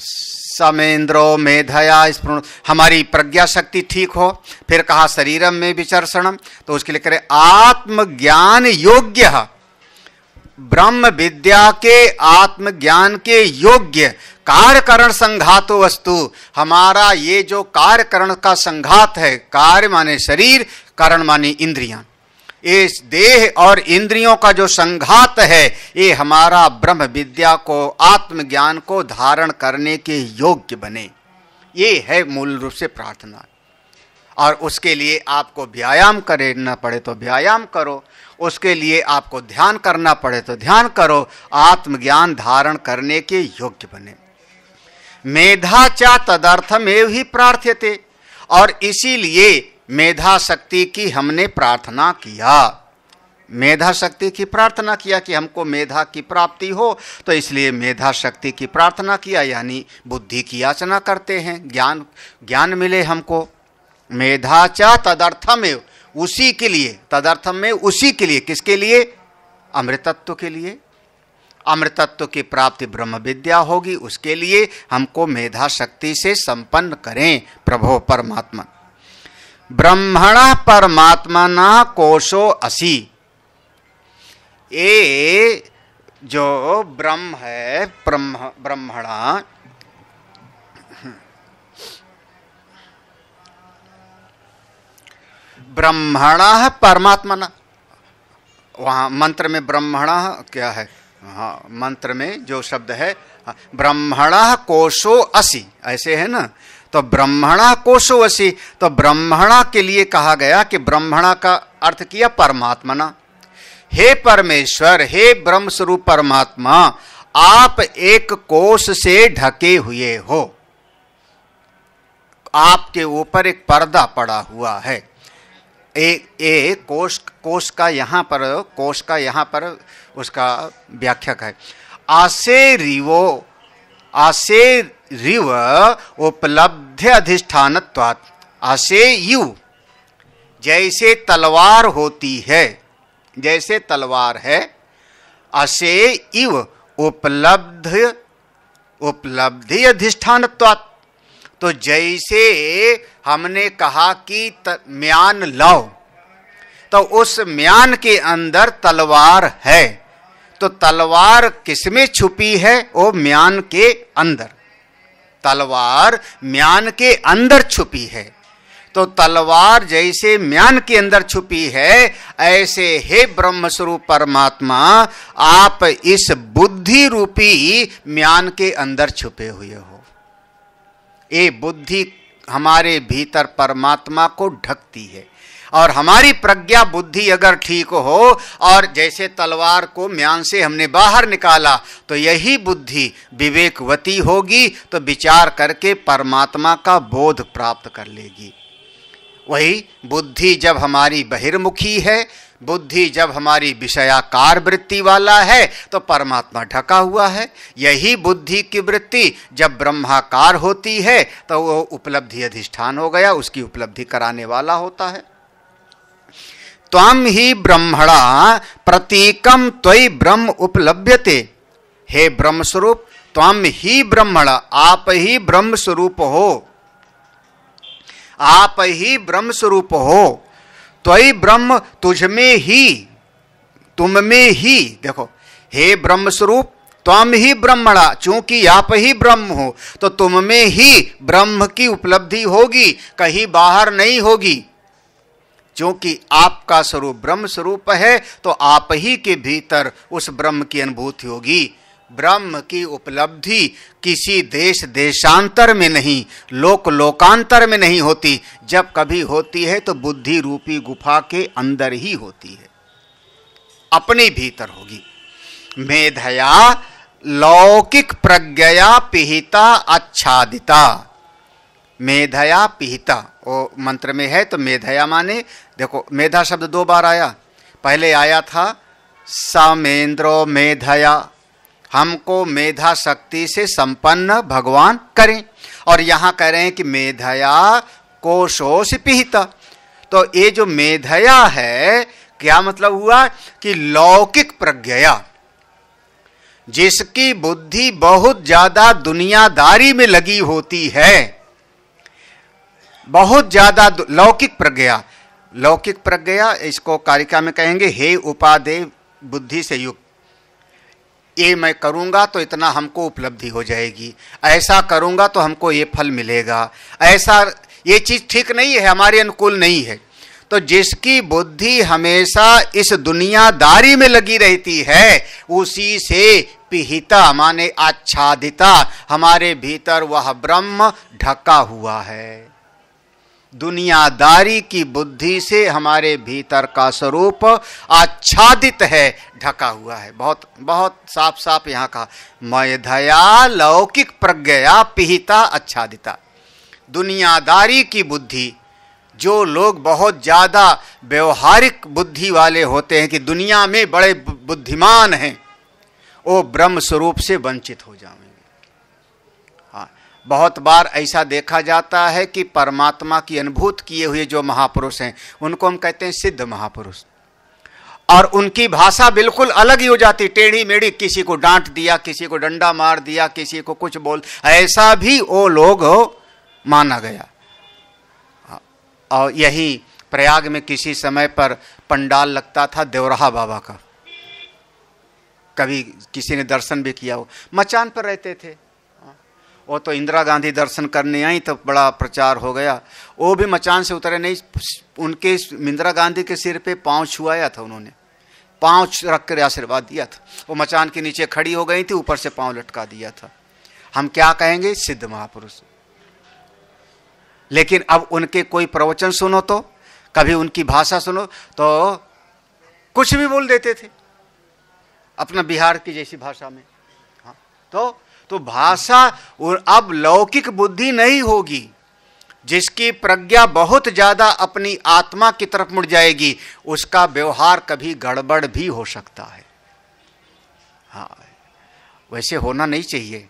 समेंद्रो मेधया स्पृण, हमारी प्रज्ञा शक्ति ठीक हो। फिर कहा शरीरम में विचर्षणम, तो उसके लिए करें आत्मज्ञान योग्य, ब्रह्म विद्या के आत्मज्ञान के योग्य कार्यकरण संघातो वस्तु। हमारा ये जो कार्यकरण का संघात है, कार्य माने शरीर, करण माने इंद्रियां, इस देह और इंद्रियों का जो संघात है, ये हमारा ब्रह्म विद्या को, आत्मज्ञान को धारण करने के योग्य बने। ये है मूल रूप से प्रार्थना। और उसके लिए आपको व्यायाम करना पड़े तो व्यायाम करो, उसके लिए आपको ध्यान करना पड़े तो ध्यान करो, आत्मज्ञान धारण करने के योग्य बने। मेधा चा तदर्थमेव ही प्रार्थ्यते, और इसीलिए मेधा शक्ति की हमने प्रार्थना किया। मेधा शक्ति की प्रार्थना किया कि हमको मेधा की प्राप्ति हो, तो इसलिए मेधा शक्ति की प्रार्थना किया, यानी बुद्धि की याचना करते हैं, ज्ञान मिले हमको। मेधा चा तदर्थमेव, उसी के लिए, तदर्थम में उसी के लिए, किसके लिए? अमृतत्व के लिए। अमृतत्व की प्राप्ति ब्रह्म विद्या होगी, उसके लिए हमको मेधा शक्ति से संपन्न करें प्रभो परमात्मा। ब्रह्मणा परमात्मना कोशो असि, ये जो ब्रह्म है, ब्रह्मणा, ब्रह्मणा परमात्मना, वहां मंत्र में ब्रह्मणा क्या है? हाँ, मंत्र में जो शब्द है ब्रह्मणा कोशो असि, ऐसे है ना। तो ब्रह्मणा कोशो असि, तो ब्रह्मणा के लिए कहा गया कि ब्रह्मणा का अर्थ किया परमात्मना। हे परमेश्वर, हे ब्रह्म स्वरूप परमात्मा, आप एक कोश से ढके हुए हो, आपके ऊपर एक पर्दा पड़ा हुआ है। एक कोश का यहाँ पर उसका व्याख्याक है आसे रिव उपलब्धि अधिष्ठानत्वात्। आसे यु, जैसे तलवार होती है, जैसे तलवार है, असे इव उपलब्धि अधिष्ठानत्वात्। तो जैसे हमने कहा कि म्यान लाओ, तो उस म्यान के अंदर तलवार है, तो तलवार किसमें छुपी है? वो म्यान के अंदर। तलवार म्यान के अंदर छुपी है। तो तलवार जैसे म्यान के अंदर छुपी है, ऐसे हे ब्रह्म स्वरूप परमात्मा, आप इस बुद्धि रूपी म्यान के अंदर छुपे हुए हो। ये बुद्धि हमारे भीतर परमात्मा को ढकती है, और हमारी प्रज्ञा बुद्धि अगर ठीक हो, और जैसे तलवार को म्यान से हमने बाहर निकाला, तो यही बुद्धि विवेकवती होगी, तो विचार करके परमात्मा का बोध प्राप्त कर लेगी। वही बुद्धि जब हमारी बहिर्मुखी है, बुद्धि जब हमारी विषयाकार वृत्ति वाला है तो परमात्मा ढका हुआ है। यही बुद्धि की वृत्ति जब ब्रह्माकार होती है तो वो उपलब्धि अधिष्ठान हो गया, उसकी उपलब्धि कराने वाला होता है। त्वं ही ब्रह्मणा प्रतीकम त्वयि ब्रह्म उपलभ्यते। हे ब्रह्म स्वरूप, त्वं ही ब्रह्मणा, आप ही ब्रह्म स्वरूप हो, आप ही ब्रह्म स्वरूप हो। त्वयि ब्रह्म, तुझ में ही, तुम में ही। देखो, हे ब्रह्म स्वरूप, त्वं ही ब्रह्मणा, चूंकि आप ही ब्रह्म हो तो तुम में ही ब्रह्म की उपलब्धि होगी, कहीं बाहर नहीं होगी। क्योंकि आपका स्वरूप ब्रह्म स्वरूप है तो आप ही के भीतर उस ब्रह्म की अनुभूति होगी। ब्रह्म की उपलब्धि किसी देश देशांतर में नहीं, लोक लोकांतर में नहीं होती। जब कभी होती है तो बुद्धि रूपी गुफा के अंदर ही होती है, अपने भीतर होगी। मेधया लौकिक प्रज्ञया पिहिता आच्छादिता। मेधया पिहिता, वो मंत्र में है। तो मेधया माने, देखो मेधा शब्द 2 बार आया। पहले आया था समेंद्रो मेधया, हमको मेधा शक्ति से संपन्न भगवान करें, और यहां कह रहे हैं कि मेधया कोशोष पिहिता। तो ये जो मेधया है, क्या मतलब हुआ कि लौकिक प्रज्ञया, जिसकी बुद्धि बहुत ज्यादा दुनियादारी में लगी होती है, बहुत ज्यादा लौकिक प्रज्ञा। लौकिक प्रज्ञा इसको कारिका में कहेंगे हे उपादेय बुद्धि से युक्त। ये मैं करूंगा तो इतना हमको उपलब्धि हो जाएगी, ऐसा करूंगा तो हमको ये फल मिलेगा, ऐसा, ये चीज ठीक नहीं है, हमारे अनुकूल नहीं है। तो जिसकी बुद्धि हमेशा इस दुनियादारी में लगी रहती है, उसी से पिहिता माने आच्छादिता, हमारे भीतर वह ब्रह्म ढका हुआ है। दुनियादारी की बुद्धि से हमारे भीतर का स्वरूप आच्छादित है, ढका हुआ है। बहुत बहुत साफ साफ यहाँ कहा, मेधया लौकिक प्रज्ञया पिहिता आच्छादिता। दुनियादारी की बुद्धि, जो लोग बहुत ज्यादा व्यवहारिक बुद्धि वाले होते हैं कि दुनिया में बड़े बुद्धिमान हैं, वो ब्रह्म स्वरूप से वंचित हो जाएंगे। हाँ, बहुत बार ऐसा देखा जाता है कि परमात्मा की अनुभूति किए हुए जो महापुरुष हैं, उनको हम कहते हैं सिद्ध महापुरुष, और उनकी भाषा बिल्कुल अलग ही हो जाती, टेढ़ी मेढ़ी, किसी को डांट दिया, किसी को डंडा मार दिया, किसी को कुछ बोल, ऐसा भी वो लोग माना गया। और यही प्रयाग में किसी समय पर पंडाल लगता था देवराहा बाबा का, कभी किसी ने दर्शन भी किया हो, मचान पर रहते थे। वो तो इंदिरा गांधी दर्शन करने आई तो बड़ा प्रचार हो गया, वो भी मचान से उतरे नहीं, उनके इंदिरा गांधी के सिर पे पांव छुआया था, उन्होंने पांव रख कर आशीर्वाद दिया था। वो मचान के नीचे खड़ी हो गई थी, ऊपर से पांव लटका दिया था। हम क्या कहेंगे, सिद्ध महापुरुष। लेकिन अब उनके कोई प्रवचन सुनो तो, कभी उनकी भाषा सुनो तो कुछ भी बोल देते थे, अपना बिहार की जैसी भाषा में। हाँ, तो भाषा अब लौकिक बुद्धि नहीं होगी। जिसकी प्रज्ञा बहुत ज्यादा अपनी आत्मा की तरफ मुड़ जाएगी, उसका व्यवहार कभी गड़बड़ भी हो सकता है। हाँ, वैसे होना नहीं चाहिए,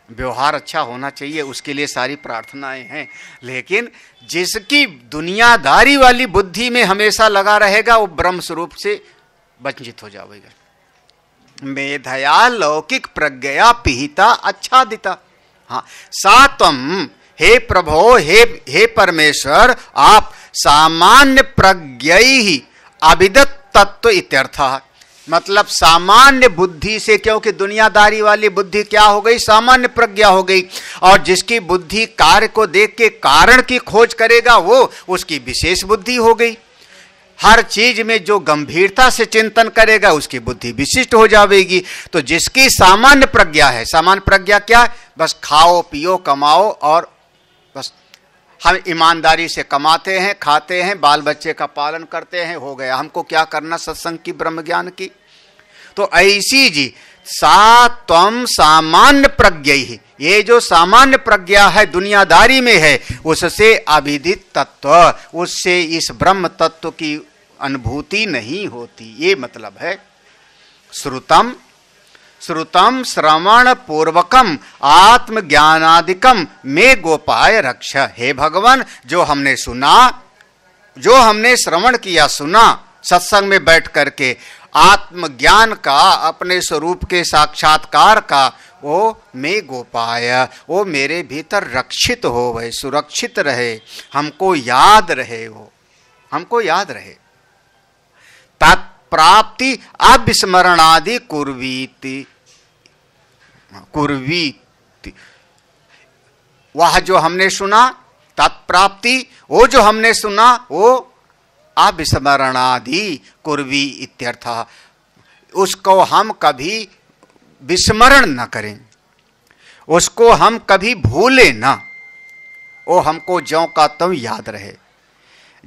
व्यवहार अच्छा होना चाहिए, उसके लिए सारी प्रार्थनाएं हैं। लेकिन जिसकी दुनियादारी वाली बुद्धि में हमेशा लगा रहेगा, वो ब्रह्म स्वरूप से वंचित हो जाएगा। मेधया लौकिक प्रज्ञया पिहिता आच्छादिता। हाँ, सात्वम, हे प्रभो, हे परमेश्वर, आप सामान्य प्रज्ञै अभिदत तत्व इत्यर्थः। मतलब सामान्य बुद्धि से, क्योंकि दुनियादारी वाली बुद्धि क्या हो गई, सामान्य प्रज्ञा हो गई, और जिसकी बुद्धि कार्य को देख के कारण की खोज करेगा, वो उसकी विशेष बुद्धि हो गई। हर चीज में जो गंभीरता से चिंतन करेगा, उसकी बुद्धि विशिष्ट हो जाएगी। तो जिसकी सामान्य प्रज्ञा है, सामान्य प्रज्ञा क्या, बस खाओ पियो कमाओ, और बस हम ईमानदारी से कमाते हैं, खाते हैं, बाल बच्चे का पालन करते हैं, हो गया, हमको क्या करना सत्संग की, ब्रह्म ज्ञान की। तो ऐसी जी सात्वम सामान्य प्रज्ञा ही, ये जो सामान्य प्रज्ञा है दुनियादारी में है, उससे अभिदित तत्व, उससे इस ब्रह्म तत्व की अनुभूति नहीं होती, ये मतलब है। श्रुतम श्रुतम श्रवण पूर्वकम आत्मज्ञानादिकम में गोपाय रक्ष। हे भगवान, जो हमने सुना, जो हमने श्रवण किया, सुना सत्संग में बैठ करके, आत्मज्ञान का, अपने स्वरूप के साक्षात्कार का, वो में गोपाय, वो मेरे भीतर रक्षित हो, वह सुरक्षित रहे, हमको याद रहे, वो हमको याद रहे। तत्प्राप्ति अविस्मरणादि कुर्वीति, कुर्वीति, वह जो हमने सुना, तत्प्राप्ति, वो जो हमने सुना, वो अविस्मरणादि कुर्वी इत्यर्थ, उसको हम कभी विस्मरण न करें, उसको हम कभी भूले ना, वो हमको ज्यों का त्यों याद रहे।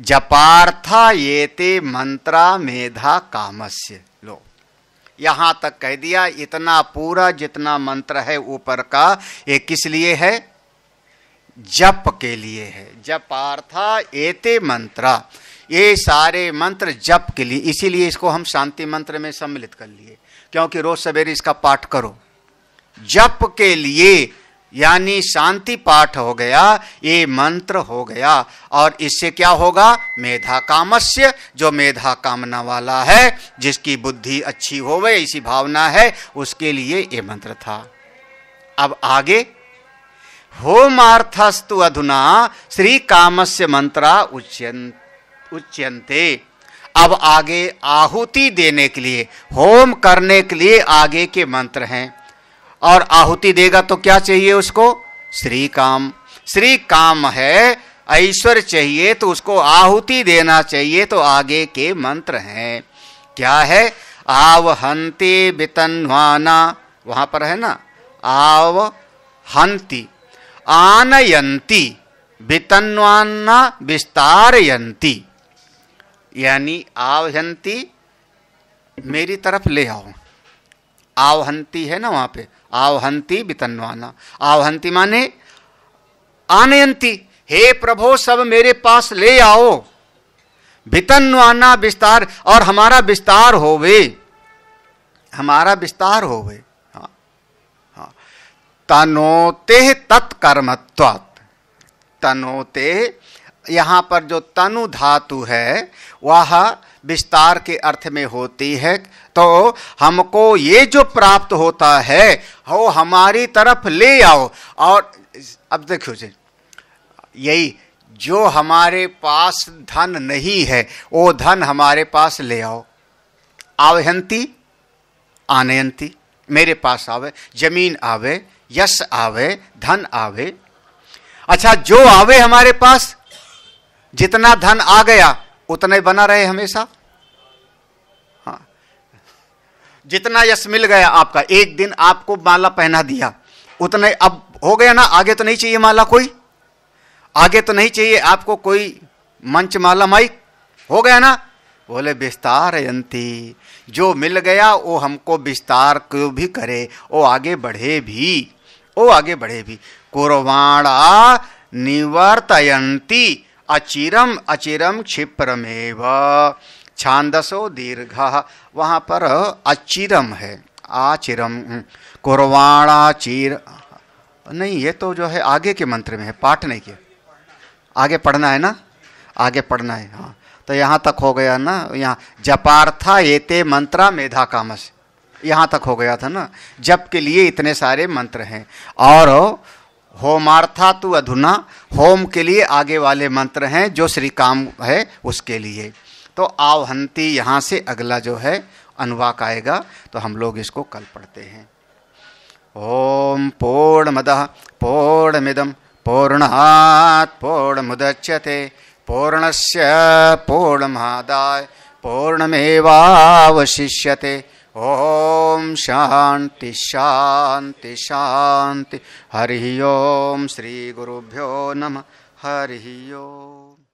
जपार्था येते मंत्रा मेधा कामस्य। लो, यहां तक कह दिया। इतना पूरा जितना मंत्र है ऊपर का, ये किस लिए है? जप के लिए है। जपार्था एते मंत्रा, ये सारे मंत्र जप के लिए, इसीलिए इसको हम शांति मंत्र में सम्मिलित कर लिए, क्योंकि रोज सवेरे इसका पाठ करो। जप के लिए यानी शांति पाठ हो गया, ये मंत्र हो गया। और इससे क्या होगा? मेधा कामस्य, जो मेधा कामना वाला है, जिसकी बुद्धि अच्छी होवे इसी भावना है, उसके लिए ये मंत्र था। अब आगे, होमार्थस्तु अधुना श्री कामस्य मंत्रा उच्यन्ते। अब आगे आहुति देने के लिए, होम करने के लिए आगे के मंत्र हैं। और आहुति देगा तो क्या चाहिए उसको? श्री काम। श्री काम है, ऐश्वर्य चाहिए तो उसको आहुति देना चाहिए, तो आगे के मंत्र हैं। क्या है? आवहन्ति वितन्वाना, वहां पर है ना, आवहन्ति, आनयन्ति, वितन्वाना विस्तारयन्ति, यानी आवहन्ति मेरी तरफ ले आओ। आवहन्ति है ना वहां पे, आवहन्ति वितन्वाना। आवहन्ति माने आनयन्ति, हे प्रभु सब मेरे पास ले आओ। वितन्वाना विस्तार, और हमारा विस्तार होवे, हमारा विस्तार होवे। हाँ हाँ। तनोते तत्कर्मत्वात्, तनोते, यहां पर जो तनु धातु है वह विस्तार के अर्थ में होती है। तो हमको ये जो प्राप्त होता है वो हमारी तरफ ले आओ। और अब देखो जी, यही जो हमारे पास धन नहीं है वो धन हमारे पास ले आओ। आवहन्ति आनयन्ति, मेरे पास आवे, जमीन आवे, यश आवे, धन आवे। अच्छा, जो आवे हमारे पास, जितना धन आ गया उतना ही बना रहे हमेशा। हाँ, जितना यश मिल गया आपका, एक दिन आपको माला पहना दिया, उतने अब हो गया ना, आगे तो नहीं चाहिए माला, कोई आगे तो नहीं चाहिए आपको कोई मंच माला माइक, हो गया ना। बोले विस्तारयन्ति, जो मिल गया वो हमको विस्तार को भी करे, वो आगे बढ़े भी, वो आगे बढ़े भी। कुर्वाणा निवर्तयन्ति अचिरम अचिरम क्षिप्रमेव, छांदसो दीर्घ, वहां पर अचिरम है, आचिरम। कुर्वाणा चीर नहीं, ये तो जो है आगे के मंत्र में है, पाठ नहीं किया, आगे पढ़ना है ना, आगे पढ़ना है। हाँ, तो यहाँ तक हो गया ना। यहाँ जपार्था एते मंत्रा मेधा कामस, यहाँ तक हो गया था ना। जप के लिए इतने सारे मंत्र हैं। और होमार्था तु अधुना, होम के लिए आगे वाले मंत्र हैं जो श्री काम है उसके लिए। तो आवहन्ति यहाँ से अगला जो है अनुवाक आएगा, तो हम लोग इसको कल पढ़ते हैं। ओम पूर्णमदः पूर्णमिदं पूर्णात् पूर्णमुदच्यते पूर्णस्य पूर्णमादाय पूर्णमेवावशिष्यते। ओम शांति शांति शांति। हरि ओम। श्री गुरुभ्यो नमः। हरि ओम।